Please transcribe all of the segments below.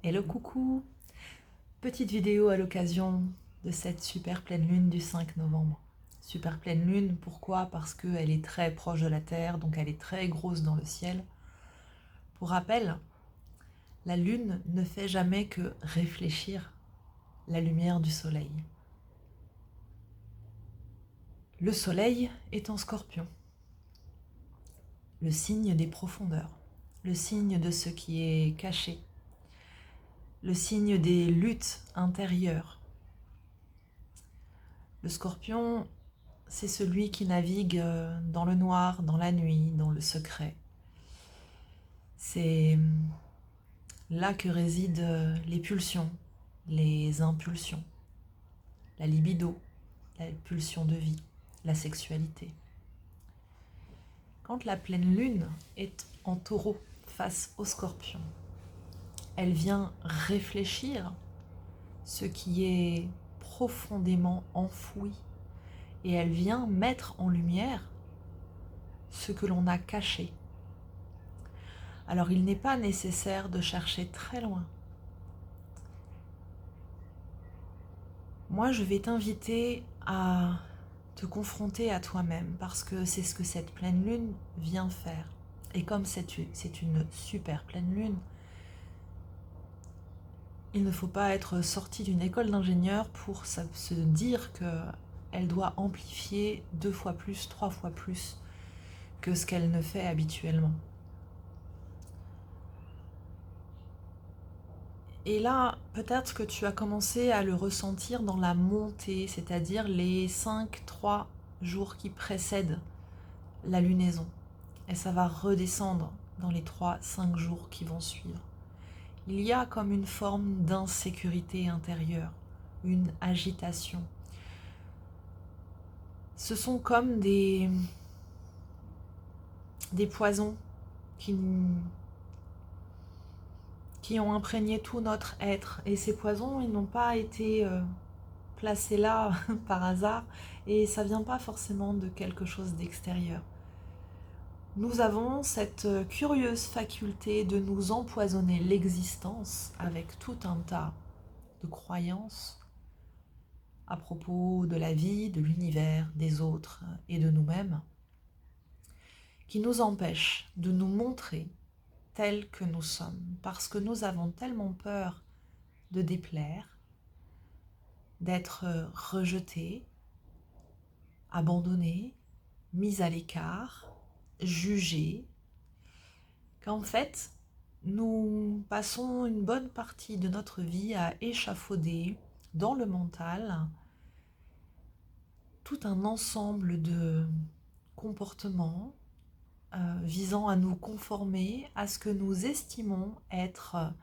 Hello coucou! Petite vidéo à l'occasion de cette super pleine lune du 5 novembre. Super pleine lune, pourquoi? Parce qu'elle est très proche de la Terre, donc elle est très grosse dans le ciel. Pour rappel, la lune ne fait jamais que réfléchir la lumière du soleil. Le soleil est en Scorpion, le signe des profondeurs, le signe de ce qui est caché, le signe des luttes intérieures. Le Scorpion, c'est celui qui navigue dans le noir, dans la nuit, dans le secret. C'est là que résident les pulsions, les impulsions, la libido, la pulsion de vie, la sexualité. Quand la pleine lune est en taureau face au Scorpion, elle vient réfléchir ce qui est profondément enfoui et elle vient mettre en lumière ce que l'on a caché. Alors il n'est pas nécessaire de chercher très loin. Moi, je vais t'inviter à te confronter à toi-même parce que c'est ce que cette pleine lune vient faire. Et comme c'est une super pleine lune, il ne faut pas être sorti d'une école d'ingénieur pour se dire qu'elle doit amplifier 2 fois plus, 3 fois plus que ce qu'elle ne fait habituellement. Et là, peut-être que tu as commencé à le ressentir dans la montée, c'est-à-dire les 5-3 jours qui précèdent la lunaison. Et ça va redescendre dans les 3-5 jours qui vont suivre. Il y a comme une forme d'insécurité intérieure, une agitation. Ce sont comme des poisons qui ont imprégné tout notre être. Et ces poisons, ils n'ont pas été placés là par hasard et ça vient pas forcément de quelque chose d'extérieur. Nous avons cette curieuse faculté de nous empoisonner l'existence avec tout un tas de croyances à propos de la vie, de l'univers, des autres et de nous-mêmes, qui nous empêchent de nous montrer tels que nous sommes, parce que nous avons tellement peur de déplaire, d'être rejetés, abandonnés, mis à l'écart, jugés, qu'en fait, nous passons une bonne partie de notre vie à échafauder dans le mental tout un ensemble de comportements visant à nous conformer à ce que nous estimons être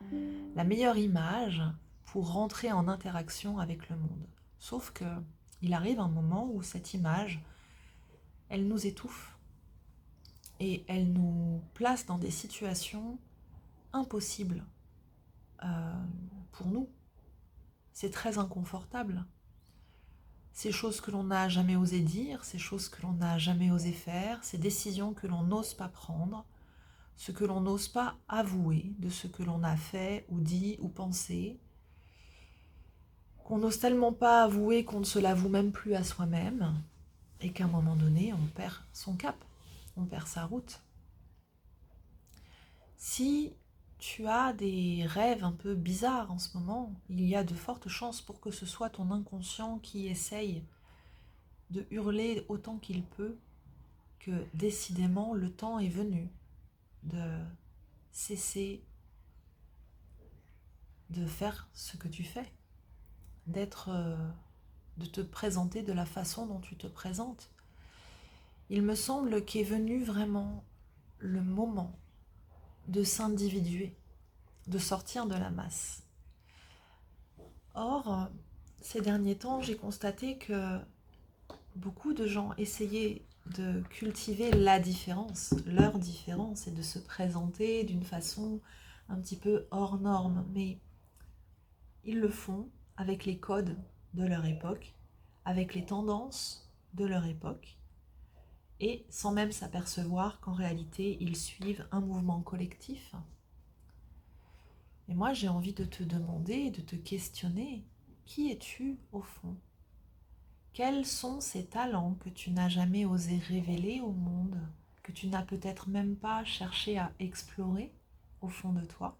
la meilleure image pour rentrer en interaction avec le monde. Sauf que il arrive un moment où cette image, elle nous étouffe et elle nous place dans des situations impossibles pour nous. C'est très inconfortable. Ces choses que l'on n'a jamais osé dire, ces choses que l'on n'a jamais osé faire, ces décisions que l'on n'ose pas prendre, ce que l'on n'ose pas avouer de ce que l'on a fait ou dit ou pensé, qu'on n'ose tellement pas avouer qu'on ne se l'avoue même plus à soi-même, et qu'à un moment donné, on perd son cap, on perd sa route. Si tu as des rêves un peu bizarres en ce moment, il y a de fortes chances pour que ce soit ton inconscient qui essaye de hurler autant qu'il peut que décidément le temps est venu de cesser de faire ce que tu fais, de te présenter de la façon dont tu te présentes. Il me semble qu'est venu vraiment le moment de s'individuer, de sortir de la masse. Or, ces derniers temps, j'ai constaté que beaucoup de gens essayaient de cultiver la différence, leur différence, et de se présenter d'une façon un petit peu hors norme, mais ils le font avec les codes de leur époque, avec les tendances de leur époque, et sans même s'apercevoir qu'en réalité, ils suivent un mouvement collectif Et moi, j'ai envie de te demander, de te questionner, qui es-tu au fond? Quels sont ces talents que tu n'as jamais osé révéler au monde, que tu n'as peut-être même pas cherché à explorer au fond de toi?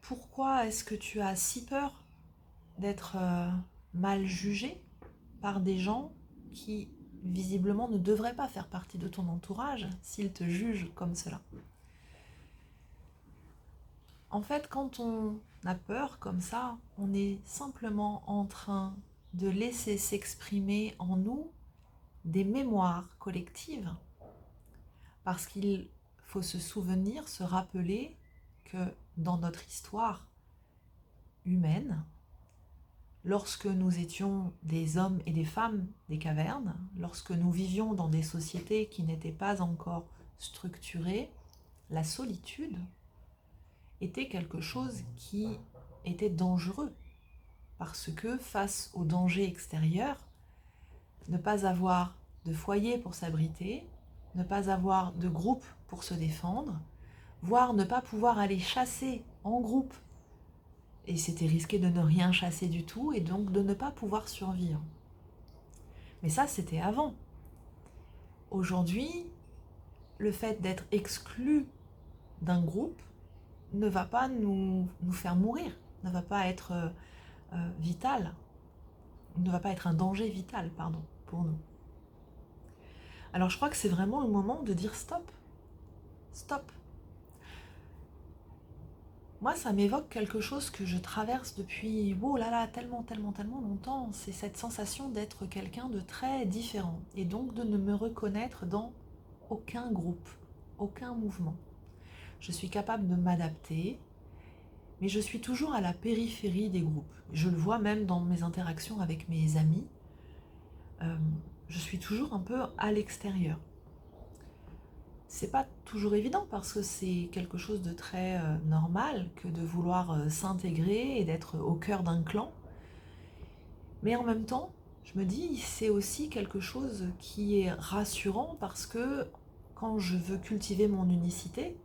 Pourquoi est-ce que tu as si peur d'être mal jugé par des gens qui visiblement ne devraient pas faire partie de ton entourage s'ils te jugent comme cela? En fait, quand on a peur comme ça, on est simplement en train de laisser s'exprimer en nous des mémoires collectives, parce qu'il faut se souvenir, se rappeler que dans notre histoire humaine, lorsque nous étions des hommes et des femmes des cavernes, lorsque nous vivions dans des sociétés qui n'étaient pas encore structurées, la solitude était quelque chose qui était dangereux. Parce que face au danger extérieur, ne pas avoir de foyer pour s'abriter, ne pas avoir de groupe pour se défendre, voire ne pas pouvoir aller chasser en groupe, et c'était risqué de ne rien chasser du tout et donc de ne pas pouvoir survivre. Mais ça, c'était avant. Aujourd'hui, le fait d'être exclu d'un groupe ne va pas nous faire mourir, ne va pas être vital, ne va pas être un danger vital, pardon, pour nous. Alors je crois que c'est vraiment le moment de dire stop. Stop. Moi, ça m'évoque quelque chose que je traverse depuis, oh là là, tellement, tellement, tellement longtemps. C'est cette sensation d'être quelqu'un de très différent et donc de ne me reconnaître dans aucun groupe, aucun mouvement. Je suis capable de m'adapter, mais je suis toujours à la périphérie des groupes. Je le vois même dans mes interactions avec mes amis. Je suis toujours un peu à l'extérieur. C'est pas toujours évident parce que c'est quelque chose de très normal que de vouloir s'intégrer et d'être au cœur d'un clan. Mais en même temps, je me dis, c'est aussi quelque chose qui est rassurant parce que quand je veux cultiver mon unicité,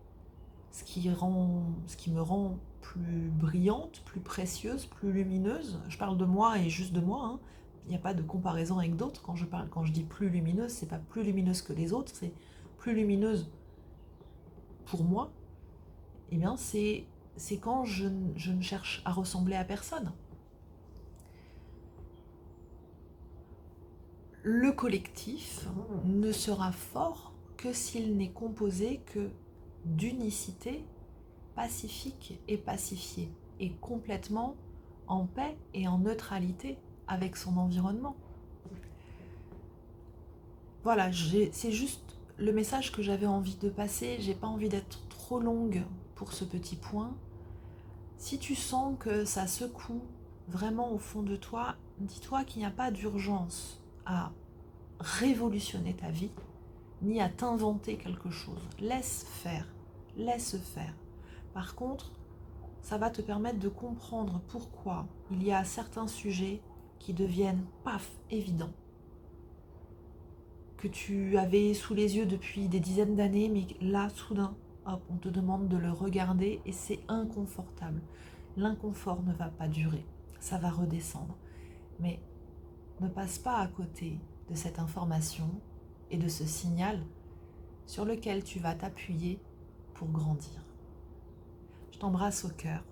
ce qui me rend plus brillante, plus précieuse, plus lumineuse, je parle de moi et juste de moi, hein. Il n'y a pas de comparaison avec d'autres. Quand je dis plus lumineuse, c'est pas plus lumineuse que les autres, c'est plus lumineuse pour moi. Eh bien, c'est quand je ne cherche à ressembler à personne. Le collectif ne sera fort que s'il n'est composé que d'unicité pacifique et pacifiée, et complètement en paix et en neutralité avec son environnement. Voilà, c'est juste le message que j'avais envie de passer. J'ai pas envie d'être trop longue pour ce petit point. Si tu sens que ça secoue vraiment au fond de toi, dis-toi qu'il n'y a pas d'urgence à révolutionner ta vie, ni à t'inventer quelque chose. Laisse faire, laisse faire. Par contre, ça va te permettre de comprendre pourquoi il y a certains sujets qui deviennent, paf, évidents, que tu avais sous les yeux depuis des dizaines d'années, mais là, soudain, hop, on te demande de le regarder et c'est inconfortable. L'inconfort ne va pas durer, ça va redescendre. Mais ne passe pas à côté de cette information et de ce signal sur lequel tu vas t'appuyer pour grandir. Je t'embrasse au cœur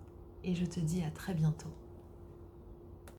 et je te dis à très bientôt.